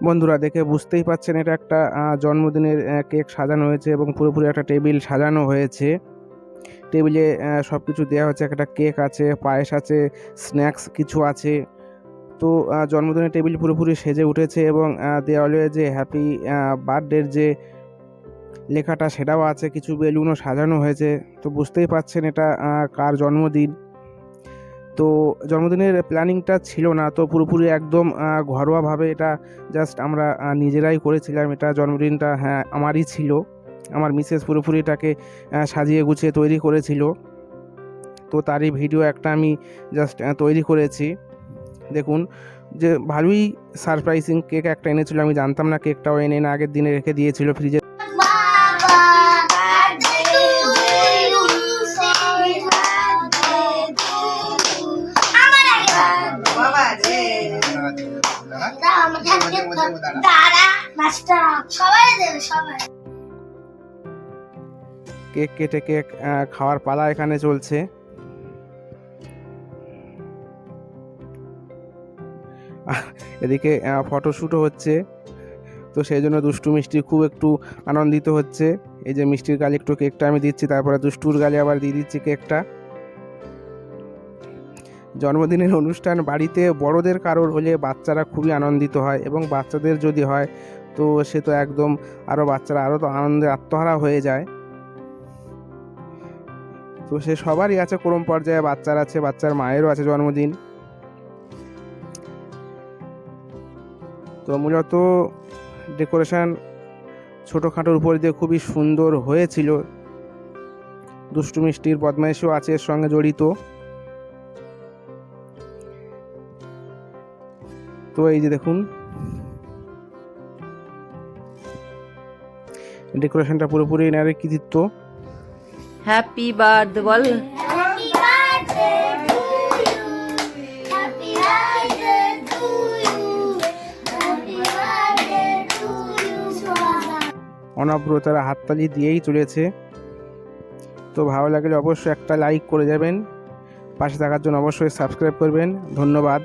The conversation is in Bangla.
বন্ধুরা দেখে বুঝতেই পাচ্ছেন এটা একটা জন্মদিনের কেক সাজানো হয়েছে এবং পুরোপুরি একটা টেবিল সাজানো হয়েছে। টেবিলে সব কিছু দেওয়া হচ্ছে, একটা কেক আছে, পায়েস আছে, স্ন্যাক্স কিছু আছে। তো জন্মদিনের টেবিল পুরোপুরি সেজে উঠেছে এবং দেওয়ালে যে হ্যাপি বার্থডের যে লেখাটা সেটাও আছে, কিছু বেলুনও সাজানো হয়েছে। তো বুঝতেই পাচ্ছেন এটা কার জন্মদিন। তো জন্মদিনের প্ল্যানিংটা ছিল না, তো পুরোপুরি একদম ঘরোয়াভাবে এটা জাস্ট আমরা নিজেরাই করেছিলাম। এটা জন্মদিনটা হ্যাঁ আমারই ছিল, আমার মিসেস পুরোপুরি এটাকে সাজিয়ে গুছিয়ে তৈরি করেছিল। তো তারই ভিডিও একটা আমি জাস্ট তৈরি করেছি। দেখুন যে ভালোই সারপ্রাইজিং কেক একটা এনেছিল, আমি জানতাম না কেকটাও এনে না আগের দিনে রেখে দিয়েছিল ফ্রিজে। কেক কেটে কেক খাওয়ার পালা এখানে চলছে। এদিকে ফটোশ্যুটও হচ্ছে, তো সেই জন্য দুষ্টু মিষ্টি খুব একটু আনন্দিত হচ্ছে। এই যে মিষ্টির গালে একটু কেকটা আমি দিচ্ছি, তারপরে দুষ্টুর গালে আবার দিয়ে দিচ্ছি কেকটা। জন্মদিনের অনুষ্ঠান বাড়িতে বড়দের কারোর হলে বাচ্চারা খুবই আনন্দিত হয়, এবং বাচ্চাদের যদি হয় তো সে তো একদম আরও বাচ্চারা আরও তো আনন্দে আত্মহারা হয়ে যায়। তো সে সবারই আছে ক্রম পর্যায়ে, বাচ্চার আছে, বাচ্চার মায়েরও আছে জন্মদিন। তো মূলত ডেকোরেশন ছোটোখাটোর উপর দিয়ে খুবই সুন্দর হয়েছিল। দুষ্টু মিষ্টির বদমাইশও আছে এর সঙ্গে জড়িত। তো এই যে দেখুন ডেকোরেশনটা পুরোপুরি এনারই কৃতিত্ব। হ্যাপি বার্থডে বল। অনবরতরা হাততালি দিয়েই চলেছে। তো ভালো লাগলে অবশ্যই একটা লাইক করে যাবেন, পাশে থাকার জন্য অবশ্যই সাবস্ক্রাইব করবেন। ধন্যবাদ।